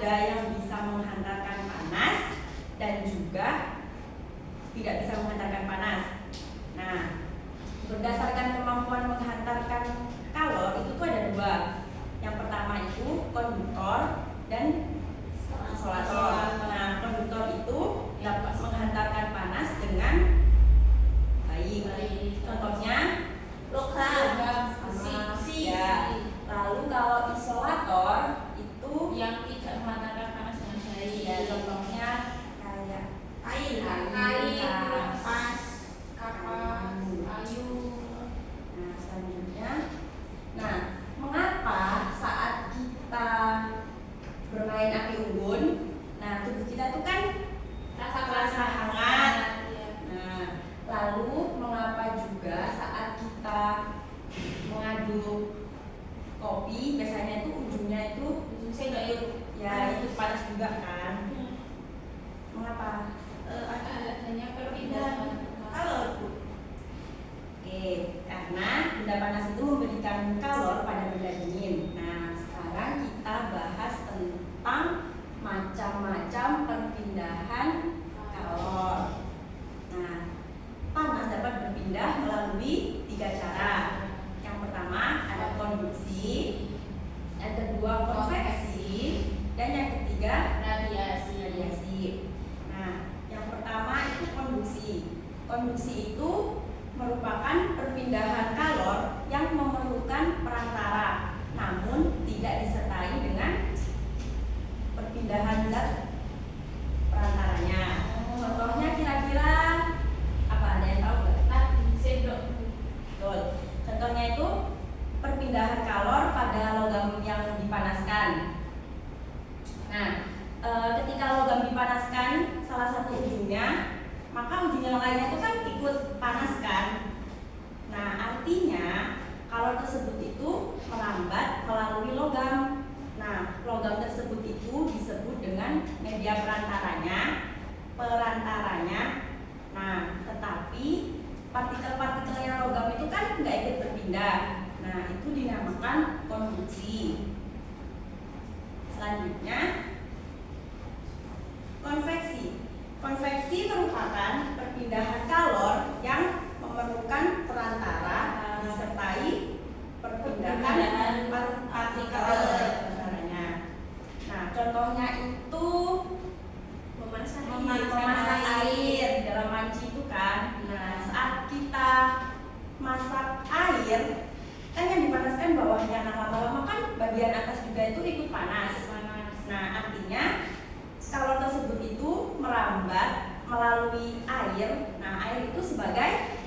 ada yang bisa menghantarkan panas dan juga tidak bisa menghantarkan panas. Nah, berdasarkan kemampuan menghantarkan kalor itu tuh ada dua. Yang pertama itu konduktor dan isolator. Nah, konduktor itu dapat menghantarkan panas dengan baik. Contohnya logam, besi. Ya. Lalu kalau isolator itu yang tidak menghantarkan panas dengan baik. Ya, contohnya kayak kain, kapas, kayu. Nah, selanjutnya, mengapa saat kita bermain api unggun, tubuh kita tuh kan terasa hangat. Nah, lalu mengapa juga saat kita mengaduk kopi biasanya itu ujungnya itu ya itu panas juga kan? Mengapa? Adanya perpindahan kalor. Oke, karena benda panas itu memberikan kalor pada benda dingin. Nah, sekarang kita bahas tentang macam-macam perpindahan kalor. Nah, panas dapat berpindah melalui 3 cara. Yang pertama ada konduksi, yang kedua konveksi, dan yang ketiga radiasi. Nah, yang pertama itu konduksi. Konduksi itu merupakan perpindahan kalor yang memerlukan perantara, namun tidak disertai dengan perpindahan zat perantaranya. Contohnya kira-kira apa, ada yang tahu nggak? Sendok. Betul. Contohnya itu perpindahan kalor pada logam yang dipanaskan. Nah, ketika logam dipanaskan salah satu ujungnya, maka ujung yang lainnya itu kan ikut panas kan. Nah, artinya kalor tersebut itu merambat melalui logam. Nah, logam tersebut itu disebut dengan media perantaranya. Nah, tetapi partikel-partikelnya logam itu kan nggak ikut berpindah. Nah, itu dinamakan konduksi. Selanjutnya konveksi. Konveksi merupakan perpindahan kalor yang memerlukan perantara disertai perpindahan partikel perantaranya. Nah, contohnya itu memasak air di dalam panci itu kan. Nah, saat kita masak air kan yang dipanaskan bawahnya, nah lama-lama kan bagian atas juga itu ikut panas. Nah, artinya kalor tersebut itu merambat melalui air. Nah, air itu sebagai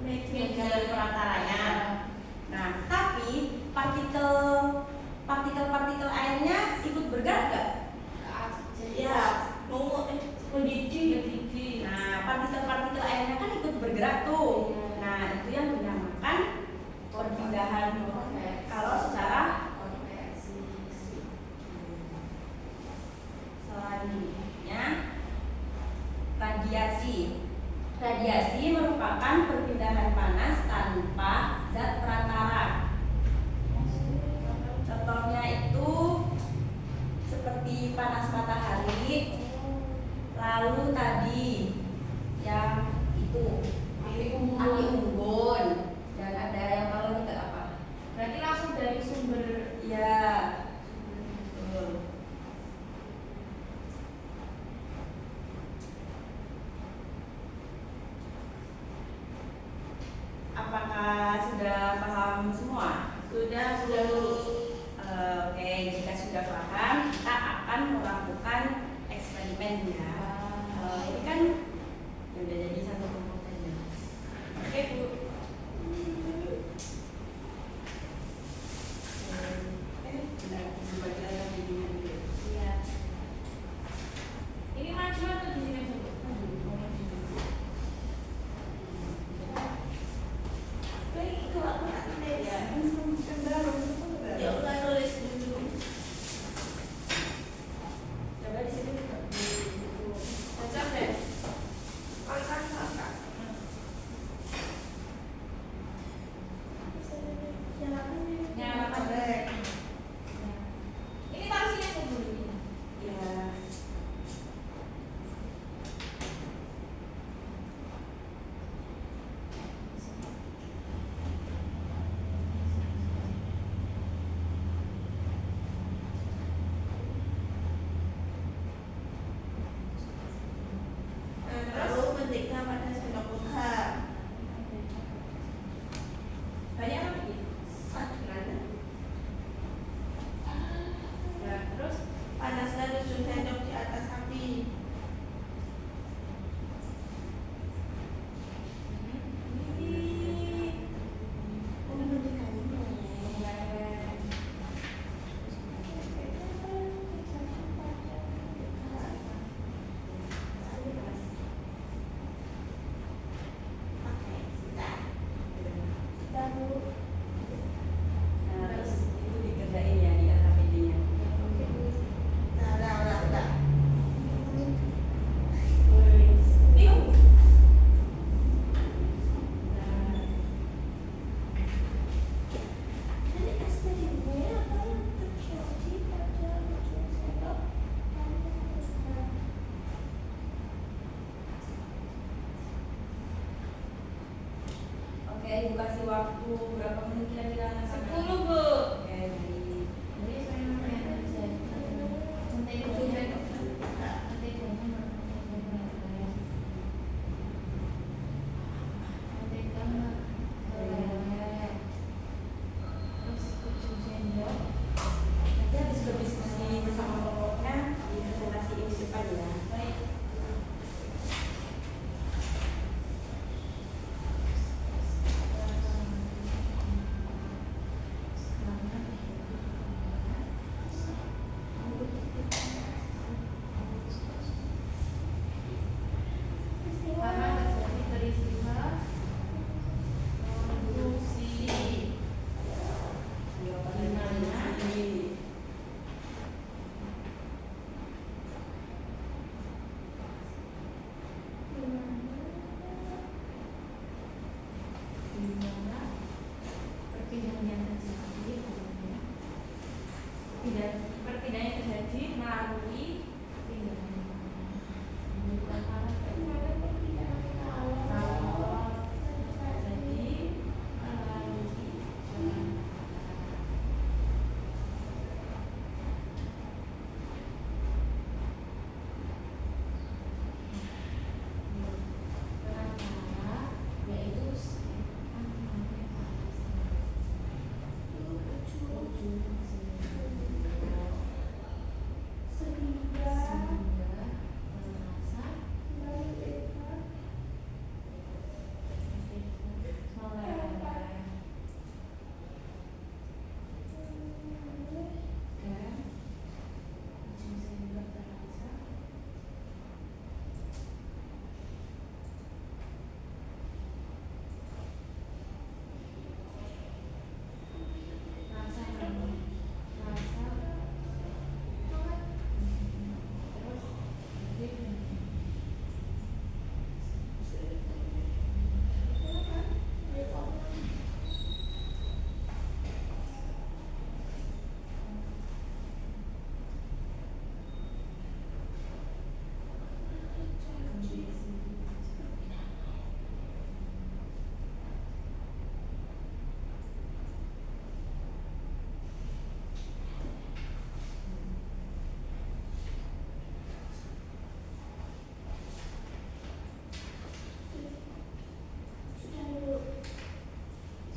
media perantaranya. Nah, tapi partikel airnya ikut bergerak nggak? Ya, mendidih. Nah, partikel airnya kan ikut bergerak tuh. Nah, itu yang dinamakan perpindahan kalor secara konveksi. Selanjutnya radiasi. Radiasi merupakan perpindahan panas tanpa zat perantara. Contohnya itu seperti panas matahari, lalu tadi yang itu api unggun, dan ada yang kalau juga apa? Berarti langsung dari sumber. Ya, betul. Apakah sudah paham semua? Sudah. Oke, jika sudah paham, kita akan melakukan eksperimen ya. Ini kan udah jadi satu komponen ya. Oke, Bu. Iya. Ini maju atau di sini, Bu? Itu aku tak tulis ya. Ya udah tulis dulu. Coba di sini Baca deh. Angkat. waktu berapa menit kira-kira? 10 Bu. Oke, baik. Jadi saya mau lihat aja. Nanti itu saya nanti kayaknya nanti kan terus ujung sendok. Nanti habis berdiskusi bersama kelompoknya di presentasi ini depan ya. Baik. Karena terjadi peristiwa konduksi di mana perpindahan yang terjadi perpindahan yang terjadi melalui perpindahan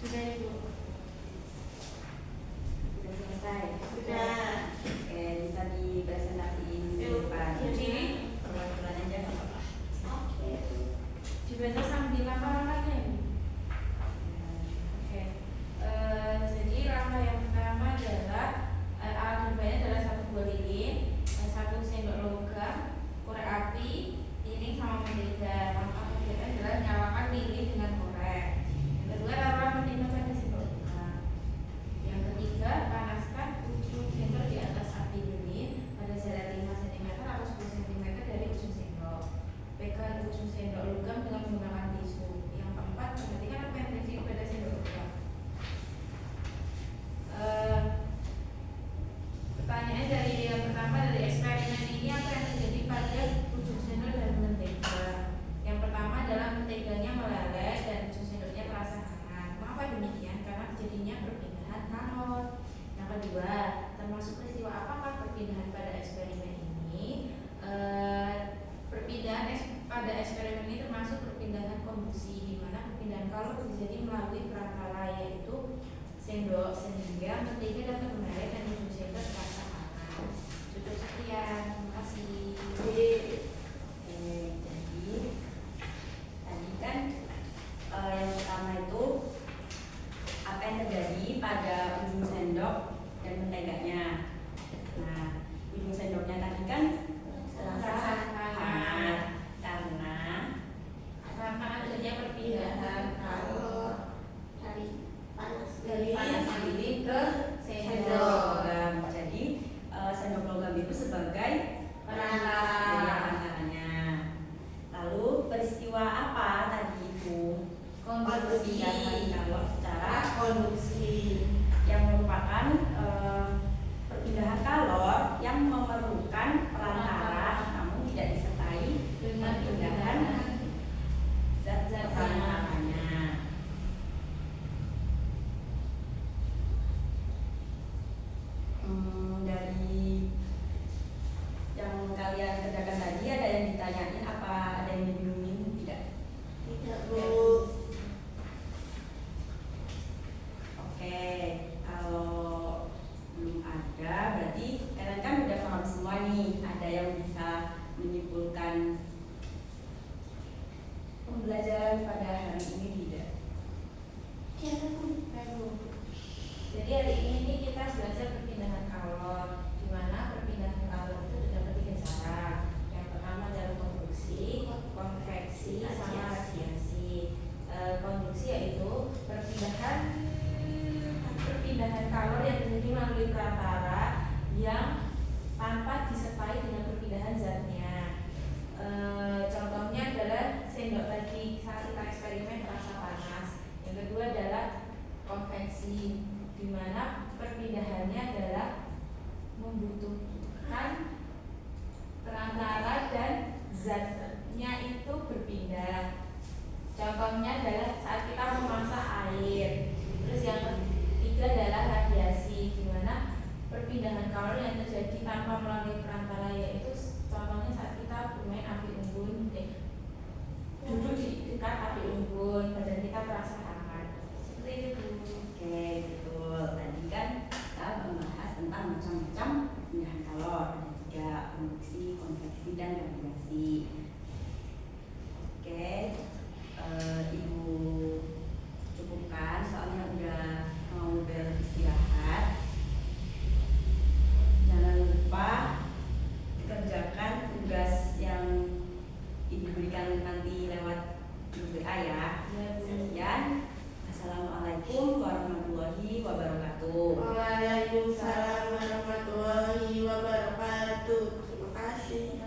sudah Ibu. Sudah selesai. Sudah. Oke, bisa dipresentasiin di depan. Jadi Pelan-pelan aja nggak apa-apa. dibaca sambil langkah-langkahnya ini. Oke. Jadi langkah yang pertama adalah alat berbahaya adalah 1 buah lilin, 1 sendok logam, korek api, piring sama mentega. Langkah kedua adalah nyalakan lilin dengan korek. Yang kedua taruhlah mentega pada sendok logam. Yang ketiga panaskan ujung sendok di atas api lilin pada jarak 5 cm atau 10 cm dari ujung sendok. Pegang ujung sendok logam dengan menggunakan tisu. Yang keempat perhatikan apa yang terjadi pada sendok logam. Pertanyaan dari yang pertama dari eksperimen ini, apa yang terjadi pada ujung sendok dan mentega? Yang pertama adalah menteganya meleleh dan ujung sendoknya terasa hangat. Mengapa demikian? Karena terjadinya perpindahan kalor. Yang kedua, termasuk peristiwa apakah perpindahan pada eksperimen ini? Pada eksperimen ini termasuk perpindahan konduksi, di mana perpindahan kalor terjadi melalui perantara yaitu sendok, sehingga mentega dapat mengalir dan ujung sendok terasa hangat. Cukup sekian, terima kasih. Oke, jadi tadi kan yang pertama itu apa yang terjadi pada ujung sendok dan menteganya. Nah, ujung sendoknya tadi kan terasa hangat karena adanya perpindahan kalor dari panas lilin ke sendok. Jadi sendok logam itu sebagai perantaranya. Lalu peristiwa apa tadi itu? Konduksi. Perpindahan kalor secara konduksi yang merupakan perpindahan kalor yang tentang macam-macam perpindahan kalor. Ada 3, konduksi, konveksi, dan radiasi. Oke, Ibu cukupkan soalnya udah mau beristirahat. Jangan lupa dikerjakan tugas yang Ibu berikan nanti lewat WA ya. Sekian. Assalamualaikum warahmatullahi wabarakatuh. Waalaikumsalam warahmatullahi wabarakatuh. Terima kasih.